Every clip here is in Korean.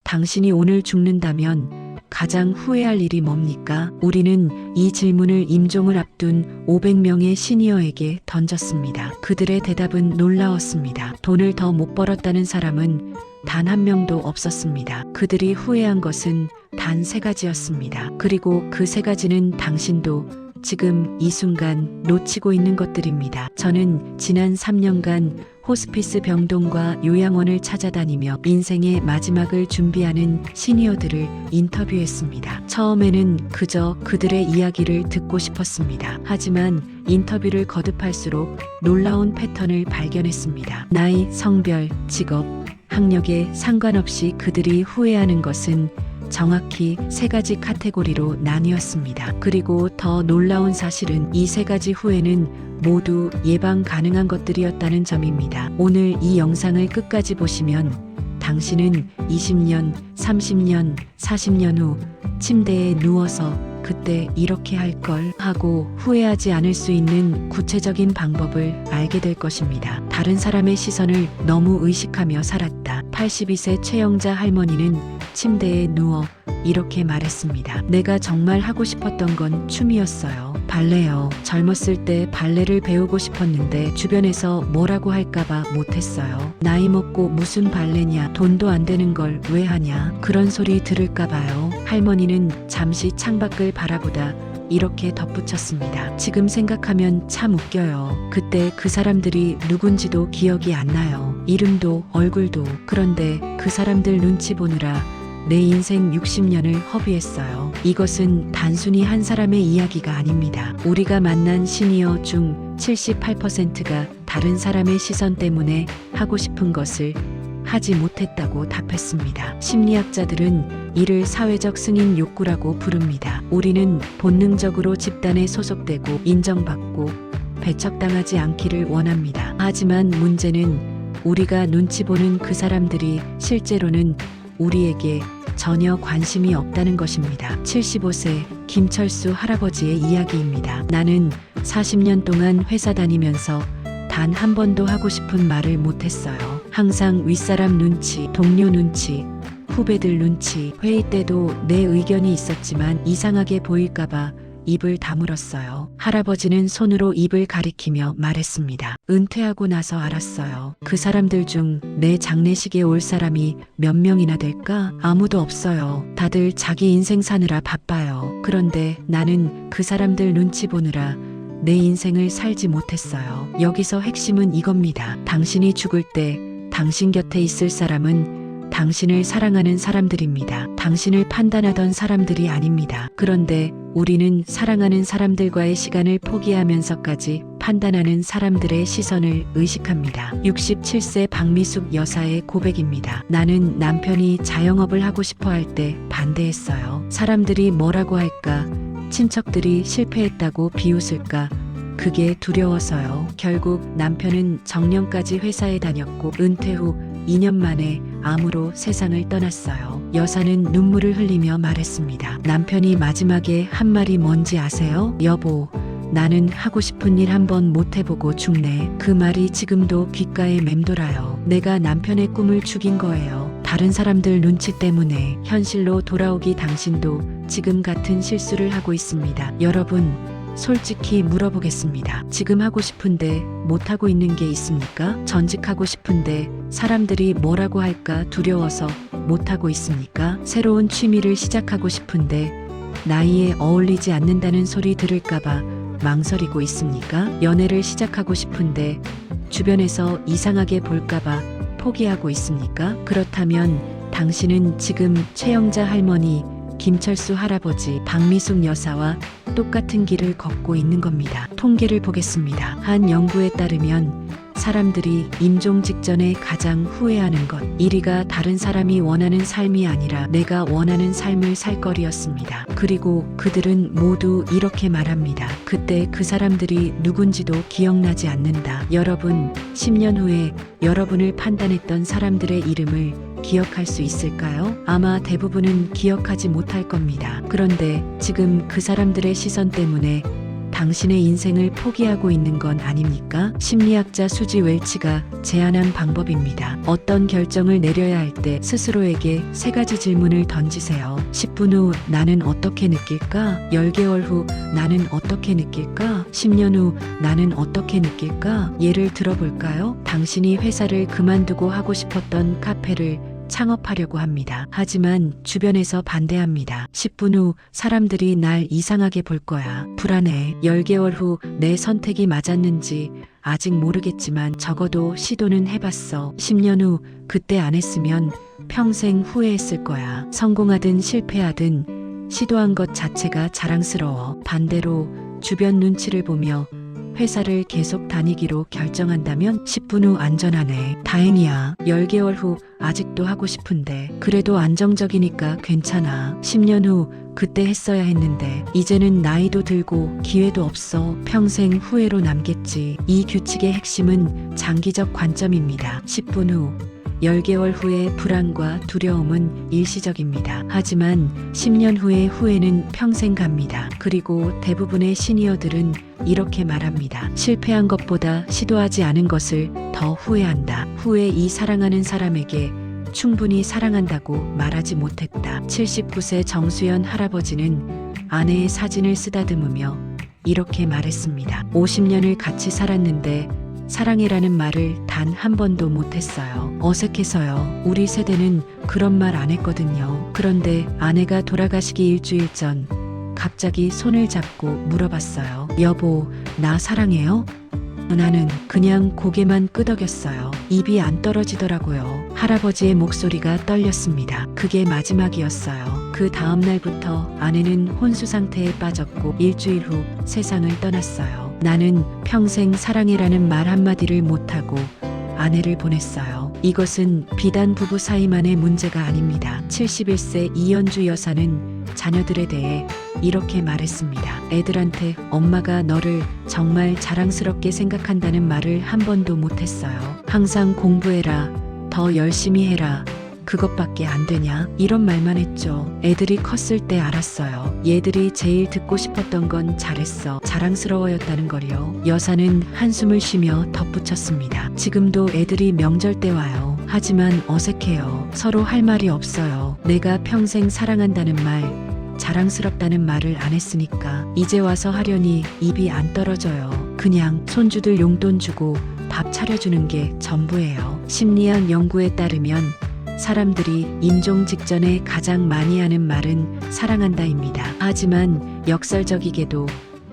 당신이 오늘 죽는다면 가장 후회할 일이 뭡니까? 우리는 이 질문을 임종을 앞둔 500명의 시니어에게 던졌습니다. 그들의 대답은 놀라웠습니다. 돈을 더 못 벌었다는 사람은 단 한 명도 없었습니다. 그들이 후회한 것은 단 3가지였습니다. 그리고 그 3가지는 당신도 지금 이 순간 놓치고 있는 것들입니다. 저는 지난 3년간 호스피스 병동과 요양원을 찾아다니며 인생의 마지막을 준비하는 시니어들을 인터뷰했습니다. 처음에는 그저 그들의 이야기를 듣고 싶었습니다. 하지만 인터뷰를 거듭할수록 놀라운 패턴을 발견했습니다. 나이, 성별, 직업, 학력에 상관없이 그들이 후회하는 것은 정확히 3가지 카테고리로 나뉘었습니다. 그리고 더 놀라운 사실은 이 3가지 후회는 모두 예방 가능한 것들이었다는 점입니다. 오늘 이 영상을 끝까지 보시면 당신은 20년, 30년, 40년 후 침대에 누워서 그때 이렇게 할 걸 하고 후회하지 않을 수 있는 구체적인 방법을 알게 될 것입니다. 다른 사람의 시선을 너무 의식하며 살았다. 82세 최영자 할머니는 침대에 누워 이렇게 말했습니다. 내가 정말 하고 싶었던 건 춤이었어요. 발레요. 젊었을 때 발레를 배우고 싶었는데 주변에서 뭐라고 할까봐 못했어요. 나이 먹고 무슨 발레냐, 돈도 안 되는 걸 왜 하냐, 그런 소리 들을까봐요. 할머니는 잠시 창밖을 바라보다 이렇게 덧붙였습니다. 지금 생각하면 참 웃겨요. 그때 그 사람들이 누군지도 기억이 안 나요. 이름도 얼굴도. 그런데 그 사람들 눈치 보느라 내 인생 60년을 허비했어요. 이것은 단순히 한 사람의 이야기가 아닙니다. 우리가 만난 시니어 중 78%가 다른 사람의 시선 때문에 하고 싶은 것을 하지 못했다고 답했습니다. 심리학자들은 이를 사회적 승인 욕구라고 부릅니다. 우리는 본능적으로 집단에 소속되고 인정받고 배척당하지 않기를 원합니다. 하지만 문제는 우리가 눈치 보는 그 사람들이 실제로는 우리에게 전혀 관심이 없다는 것입니다. 75세 김철수 할아버지의 이야기입니다. 나는 40년 동안 회사 다니면서 단 한 번도 하고 싶은 말을 못했어요. 항상 윗사람 눈치, 동료 눈치, 후배들 눈치, 회의 때도 내 의견이 있었지만 이상하게 보일까봐 입을 다물었어요. 할아버지는 손으로 입을 가리키며 말했습니다. 은퇴하고 나서 알았어요. 그 사람들 중 내 장례식에 올 사람이 몇 명이나 될까? 아무도 없어요. 다들 자기 인생 사느라 바빠요. 그런데 나는 그 사람들 눈치 보느라 내 인생을 살지 못했어요. 여기서 핵심은 이겁니다. 당신이 죽을 때 당신 곁에 있을 사람은 당신을 사랑하는 사람들입니다. 당신을 판단하던 사람들이 아닙니다. 그런데 우리는 사랑하는 사람들과의 시간을 포기하면서까지 판단하는 사람들의 시선을 의식합니다. 67세 박미숙 여사의 고백입니다. 나는 남편이 자영업을 하고 싶어 할 때 반대했어요. 사람들이 뭐라고 할까? 친척들이 실패했다고 비웃을까? 그게 두려워서요. 결국 남편은 정년까지 회사에 다녔고 은퇴 후 2년 만에 암으로 세상을 떠났어요. 여사는 눈물을 흘리며 말했습니다. 남편이 마지막에 한 말이 뭔지 아세요? 여보, 나는 하고 싶은 일 한번 못 해보고 죽네. 그 말이 지금도 귓가에 맴돌아요. 내가 남편의 꿈을 죽인 거예요. 다른 사람들 눈치 때문에. 현실로 돌아오기 당신도 지금 같은 실수를 하고 있습니다. 여러분, 솔직히 물어보겠습니다. 지금 하고 싶은데 못하고 있는 게 있습니까? 전직하고 싶은데 사람들이 뭐라고 할까 두려워서 못하고 있습니까? 새로운 취미를 시작하고 싶은데 나이에 어울리지 않는다는 소리 들을까봐 망설이고 있습니까? 연애를 시작하고 싶은데 주변에서 이상하게 볼까봐 포기하고 있습니까? 그렇다면 당신은 지금 최영자 할머니, 김철수 할아버지, 박미숙 여사와 똑같은 길을 걷고 있는 겁니다. 통계를 보겠습니다. 한 연구에 따르면 사람들이 임종 직전에 가장 후회하는 것 1위가 다른 사람이 원하는 삶이 아니라 내가 원하는 삶을 살 거리였습니다. 그리고 그들은 모두 이렇게 말합니다. 그때 그 사람들이 누군지도 기억나지 않는다. 여러분, 10년 후에 여러분을 판단했던 사람들의 이름을 기억할 수 있을까요? 아마 대부분은 기억하지 못할 겁니다. 그런데 지금 그 사람들의 시선 때문에 당신의 인생을 포기하고 있는 건 아닙니까? 심리학자 수지 웰치가 제안한 방법입니다. 어떤 결정을 내려야 할 때 스스로에게 3가지 질문을 던지세요. 10분 후 나는 어떻게 느낄까? 10개월 후 나는 어떻게 느낄까? 10년 후 나는 어떻게 느낄까? 예를 들어볼까요? 당신이 회사를 그만두고 하고 싶었던 카페를 창업하려고 합니다. 하지만 주변에서 반대합니다. 10분 후 사람들이 날 이상하게 볼 거야. 불안해. 10개월 후 내 선택이 맞았는지 아직 모르겠지만 적어도 시도는 해봤어. 10년 후 그때 안 했으면 평생 후회했을 거야. 성공하든 실패하든 시도한 것 자체가 자랑스러워. 반대로 주변 눈치를 보며 회사를 계속 다니기로 결정한다면 10분 후 안전하네. 다행이야. 10개월 후 아직도 하고 싶은데 그래도 안정적이니까 괜찮아. 10년 후 그때 했어야 했는데 이제는 나이도 들고 기회도 없어. 평생 후회로 남겠지. 이 규칙의 핵심은 장기적 관점입니다. 10분 후 10개월 후의 불안과 두려움은 일시적입니다. 하지만 10년 후의 후회는 평생 갑니다. 그리고 대부분의 시니어들은 이렇게 말합니다. 실패한 것보다 시도하지 않은 것을 더 후회한다. 후회 이 사랑하는 사람에게 충분히 사랑한다고 말하지 못했다. 79세 정수연 할아버지는 아내의 사진을 쓰다듬으며 이렇게 말했습니다. 50년을 같이 살았는데 사랑해라는 말을 단 한 번도 못했어요. 어색해서요. 우리 세대는 그런 말 안 했거든요. 그런데 아내가 돌아가시기 일주일 전 갑자기 손을 잡고 물어봤어요. 여보, 나 사랑해요? 나는 그냥 고개만 끄덕였어요. 입이 안 떨어지더라고요. 할아버지의 목소리가 떨렸습니다. 그게 마지막이었어요. 그 다음 날부터 아내는 혼수 상태에 빠졌고 일주일 후 세상을 떠났어요. 나는 평생 사랑해라는 말 한마디를 못하고 아내를 보냈어요. 이것은 비단 부부 사이만의 문제가 아닙니다. 71세 이연주 여사는 자녀들에 대해 이렇게 말했습니다. 애들한테 엄마가 너를 정말 자랑스럽게 생각한다는 말을 한 번도 못했어요. 항상 공부해라, 더 열심히 해라, 그것밖에 안 되냐? 이런 말만 했죠. 애들이 컸을 때 알았어요. 얘들이 제일 듣고 싶었던 건 잘했어, 자랑스러워였다는 걸요. 여사는 한숨을 쉬며 덧붙였습니다. 지금도 애들이 명절 때 와요. 하지만 어색해요. 서로 할 말이 없어요. 내가 평생 사랑한다는 말, 자랑스럽다는 말을 안 했으니까 이제 와서 하려니 입이 안 떨어져요. 그냥 손주들 용돈 주고 밥 차려주는 게 전부예요. 심리학 연구에 따르면 사람들이 임종 직전에 가장 많이 하는 말은 사랑한다입니다. 하지만 역설적이게도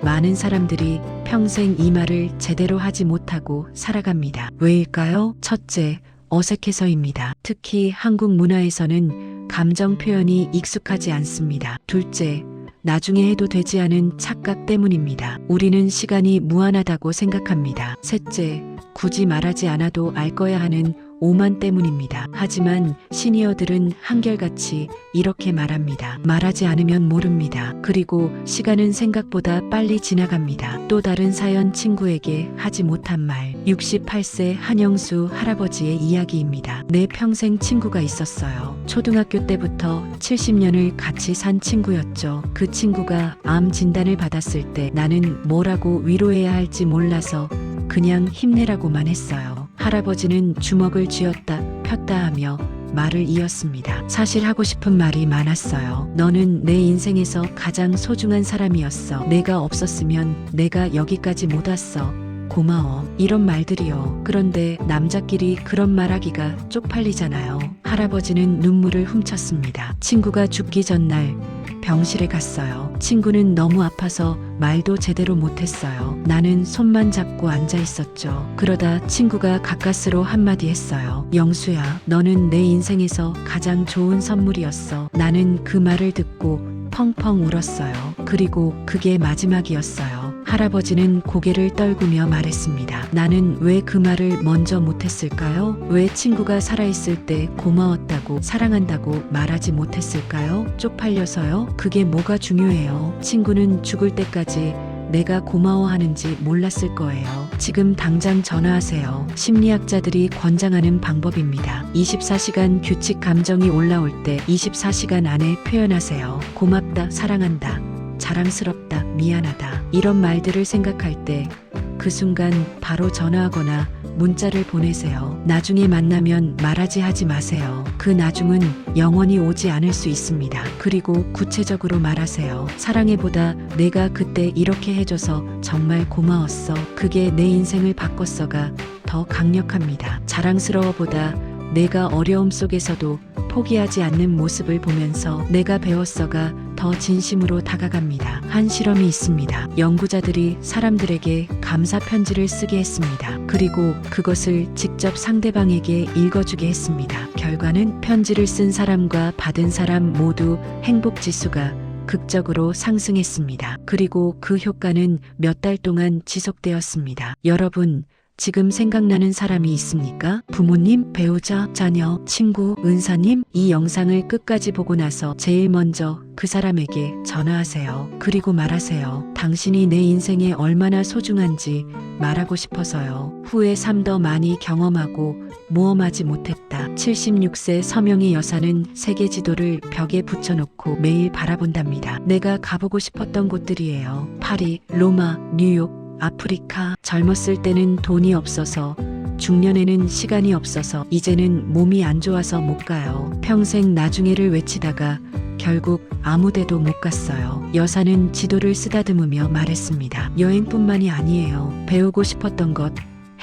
많은 사람들이 평생 이 말을 제대로 하지 못하고 살아갑니다. 왜일까요? 첫째, 어색해서입니다. 특히 한국 문화에서는 감정 표현이 익숙하지 않습니다. 둘째, 나중에 해도 되지 않은 착각 때문입니다. 우리는 시간이 무한하다고 생각합니다. 셋째, 굳이 말하지 않아도 알 거야 하는 오만 때문입니다. 하지만 시니어들은 한결같이 이렇게 말합니다. 말하지 않으면 모릅니다. 그리고 시간은 생각보다 빨리 지나갑니다. 또 다른 사연, 친구에게 하지 못한 말. 68세 한영수 할아버지의 이야기입니다. 내 평생 친구가 있었어요. 초등학교 때부터 70년을 같이 산 친구였죠. 그 친구가 암 진단을 받았을 때 나는 뭐라고 위로해야 할지 몰라서 그냥 힘내라고만 했어요. 할아버지는 주먹을 쥐었다 폈다 하며 말을 이었습니다. 사실 하고 싶은 말이 많았어요. 너는 내 인생에서 가장 소중한 사람이었어. 내가 없었으면 내가 여기까지 못 왔어. 고마워. 이런 말들이요. 그런데 남자끼리 그런 말하기가 쪽팔리잖아요. 할아버지는 눈물을 훔쳤습니다. 친구가 죽기 전날 병실에 갔어요. 친구는 너무 아파서 말도 제대로 못했어요. 나는 손만 잡고 앉아 있었죠. 그러다 친구가 가까스로 한마디 했어요. 영수야, 너는 내 인생에서 가장 좋은 선물이었어. 나는 그 말을 듣고 펑펑 울었어요. 그리고 그게 마지막이었어요. 할아버지는 고개를 떨구며 말했습니다. 나는 왜 그 말을 먼저 못했을까요? 왜 친구가 살아있을 때 고마웠다고 사랑한다고 말하지 못했을까요? 쪽팔려서요? 그게 뭐가 중요해요? 친구는 죽을 때까지 내가 고마워하는지 몰랐을 거예요. 지금 당장 전화하세요. 심리학자들이 권장하는 방법입니다. 24시간 규칙. 감정이 올라올 때 24시간 안에 표현하세요. 고맙다, 사랑한다. 자랑스럽다, 미안하다. 이런 말들을 생각할 때 그 순간 바로 전화하거나 문자를 보내세요. 나중에 만나면 말하지 하지 마세요. 그 나중은 영원히 오지 않을 수 있습니다. 그리고 구체적으로 말하세요. 사랑해보다 내가 그때 이렇게 해줘서 정말 고마웠어. 그게 내 인생을 바꿨어가 더 강력합니다. 자랑스러워보다 내가 어려움 속에서도 포기하지 않는 모습을 보면서 내가 배웠어가 더 진심으로 다가갑니다. 한 실험이 있습니다. 연구자들이 사람들에게 감사 편지를 쓰게 했습니다. 그리고 그것을 직접 상대방에게 읽어주게 했습니다. 결과는 편지를 쓴 사람과 받은 사람 모두 행복 지수가 극적으로 상승했습니다. 그리고 그 효과는 몇 달 동안 지속되었습니다. 여러분, 지금 생각나는 사람이 있습니까? 부모님, 배우자, 자녀, 친구, 은사님? 이 영상을 끝까지 보고 나서 제일 먼저 그 사람에게 전화하세요. 그리고 말하세요. 당신이 내 인생에 얼마나 소중한지 말하고 싶어서요. 후에 삶 더 많이 경험하고 모험하지 못했다. 76세 서명희 여사는 세계 지도를 벽에 붙여놓고 매일 바라본답니다. 내가 가보고 싶었던 곳들이에요. 파리, 로마, 뉴욕, 아프리카. 젊었을 때는 돈이 없어서, 중년에는 시간이 없어서, 이제는 몸이 안 좋아서 못 가요. 평생 나중에를 외치다가 결국 아무데도 못 갔어요. 여사는 지도를 쓰다듬으며 말했습니다. 여행뿐만이 아니에요. 배우고 싶었던 것,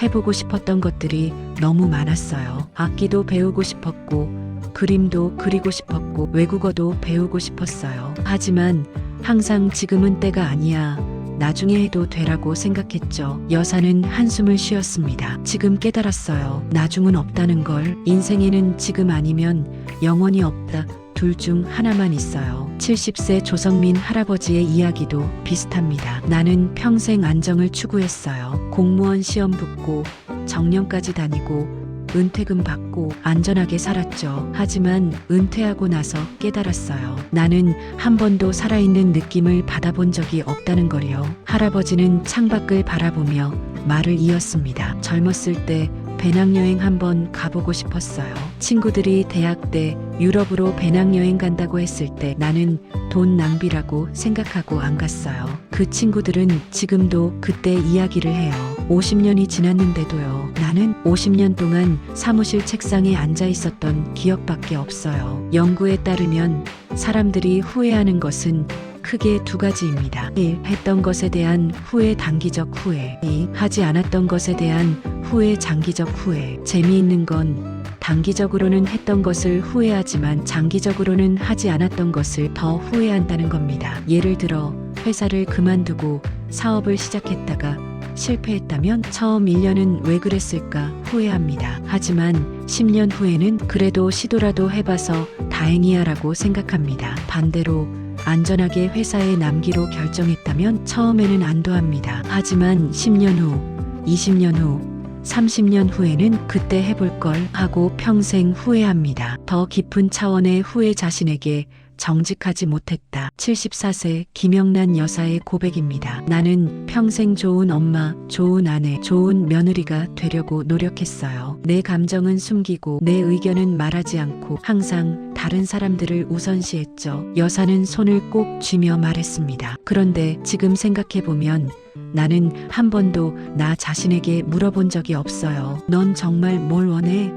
해보고 싶었던 것들이 너무 많았어요. 악기도 배우고 싶었고, 그림도 그리고 싶었고, 외국어도 배우고 싶었어요. 하지만 항상 지금은 때가 아니야, 나중에 해도 되라고 생각했죠. 여사는 한숨을 쉬었습니다. 지금 깨달았어요. 나중은 없다는 걸. 인생에는 지금 아니면 영원히 없다. 둘 중 하나만 있어요. 70세 조성민 할아버지의 이야기도 비슷합니다. 나는 평생 안정을 추구했어요. 공무원 시험 붙고 정년까지 다니고 은퇴금 받고 안전하게 살았죠. 하지만 은퇴하고 나서 깨달았어요. 나는 한 번도 살아있는 느낌을 받아본 적이 없다는 걸요. 할아버지는 창밖을 바라보며 말을 이었습니다. 젊었을 때 배낭여행 한번 가보고 싶었어요. 친구들이 대학 때 유럽으로 배낭여행 간다고 했을 때 나는 돈 낭비라고 생각하고 안 갔어요. 그 친구들은 지금도 그때 이야기를 해요. 50년이 지났는데도요. 나는 50년 동안 사무실 책상에 앉아 있었던 기억밖에 없어요. 연구에 따르면 사람들이 후회하는 것은 크게 두 가지입니다. 1. 했던 것에 대한 후회, 단기적 후회. 2. 하지 않았던 것에 대한 후회, 장기적 후회. 재미있는 건 단기적으로는 했던 것을 후회하지만 장기적으로는 하지 않았던 것을 더 후회한다는 겁니다. 예를 들어 회사를 그만두고 사업을 시작했다가 실패했다면 처음 1년은 왜 그랬을까 후회합니다. 하지만 10년 후에는 그래도 시도라도 해봐서 다행이야 라고 생각합니다. 반대로 안전하게 회사에 남기로 결정했다면 처음에는 안도합니다. 하지만 10년 후, 20년 후, 30년 후에는 그때 해볼 걸 하고 평생 후회합니다. 더 깊은 차원의 후회, 자신에게 정직하지 못했다. 74세 김영란 여사의 고백입니다. 나는 평생 좋은 엄마, 좋은 아내, 좋은 며느리가 되려고 노력했어요. 내 감정은 숨기고 내 의견은 말하지 않고 항상 다른 사람들을 우선시했죠. 여사는 손을 꼭 쥐며 말했습니다. 그런데 지금 생각해보면 나는 한 번도 나 자신에게 물어본 적이 없어요. 넌 정말 뭘 원해?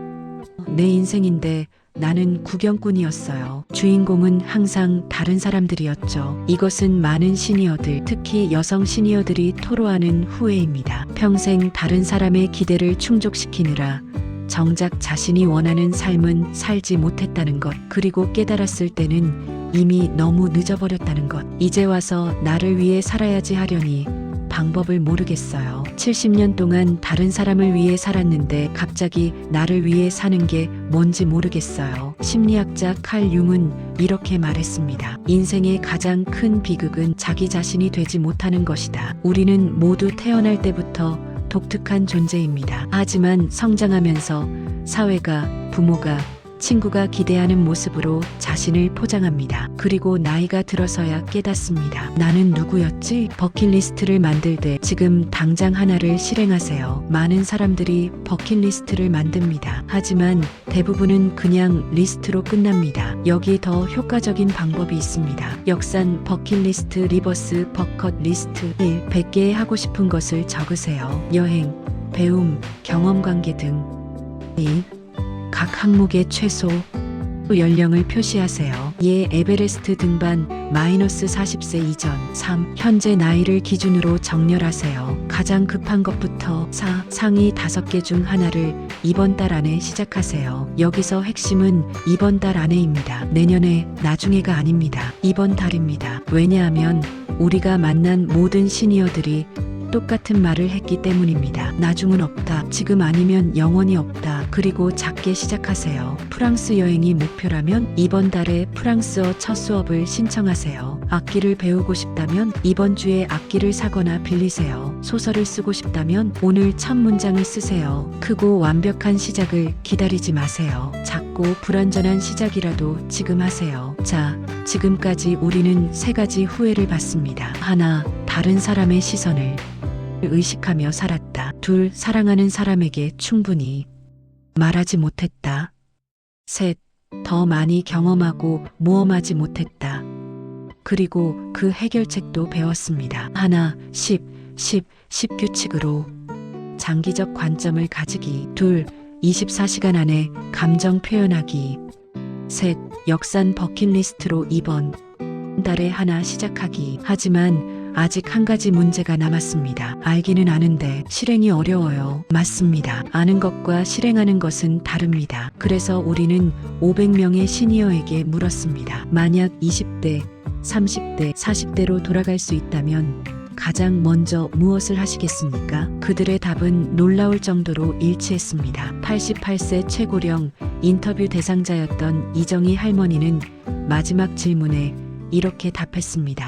내 인생인데 나는 구경꾼이었어요. 주인공은 항상 다른 사람들이었죠. 이것은 많은 시니어들, 특히 여성 시니어들이 토로하는 후회입니다. 평생 다른 사람의 기대를 충족시키느라 정작 자신이 원하는 삶은 살지 못했다는 것, 그리고 깨달았을 때는 이미 너무 늦어버렸다는 것. 이제 와서 나를 위해 살아야지 하려니 방법을 모르겠어요. 70년 동안 다른 사람을 위해 살았는데 갑자기 나를 위해 사는 게 뭔지 모르겠어요. 심리학자 칼 융은 이렇게 말했습니다. 인생의 가장 큰 비극은 자기 자신이 되지 못하는 것이다. 우리는 모두 태어날 때부터 독특한 존재입니다. 하지만 성장하면서 사회가, 부모가, 친구가 기대하는 모습으로 자신을 포장합니다. 그리고 나이가 들어서야 깨닫습니다. 나는 누구였지? 버킷리스트를 만들되 지금 당장 하나를 실행하세요. 많은 사람들이 버킷리스트를 만듭니다. 하지만 대부분은 그냥 리스트로 끝납니다. 여기 더 효과적인 방법이 있습니다. 역산 버킷리스트 리버스 버킷리스트 1. 100개 하고 싶은 것을 적으세요. 여행, 배움, 경험관계 등. 2. 각 항목의 최소 연령을 표시하세요. 예, 에베레스트 등반 마이너스 40세 이전. 3. 현재 나이를 기준으로 정렬하세요. 가장 급한 것부터. 4. 상위 5개 중 하나를 이번 달 안에 시작하세요. 여기서 핵심은 이번 달 안에입니다. 내년에, 나중에가 아닙니다. 이번 달입니다. 왜냐하면 우리가 만난 모든 시니어들이 똑같은 말을 했기 때문입니다. 나중은 없다. 지금 아니면 영원히 없다. 그리고 작게 시작하세요. 프랑스 여행이 목표라면 이번 달에 프랑스어 첫 수업을 신청하세요. 악기를 배우고 싶다면 이번 주에 악기를 사거나 빌리세요. 소설을 쓰고 싶다면 오늘 첫 문장을 쓰세요. 크고 완벽한 시작을 기다리지 마세요. 작고 불완전한 시작이라도 지금 하세요. 자, 지금까지 우리는 3가지 후회를 봤습니다. 하나, 다른 사람의 시선을 의식하며 살았다. 2. 사랑하는 사람에게 충분히 말하지 못했다. 3. 더 많이 경험하고 모험하지 못했다. 그리고 그 해결책도 배웠습니다. 하나, 10 규칙으로 장기적 관점을 가지기. 2. 24시간 안에 감정 표현하기. 3. 역산 버킷리스트로 이번 달에 하나 시작하기. 하지만 아직 한 가지 문제가 남았습니다. 알기는 아는데 실행이 어려워요. 맞습니다. 아는 것과 실행하는 것은 다릅니다. 그래서 우리는 500명의 시니어에게 물었습니다. 만약 20대, 30대, 40대로 돌아갈 수 있다면 가장 먼저 무엇을 하시겠습니까? 그들의 답은 놀라울 정도로 일치했습니다. 88세 최고령 인터뷰 대상자였던 이정희 할머니는 마지막 질문에 이렇게 답했습니다.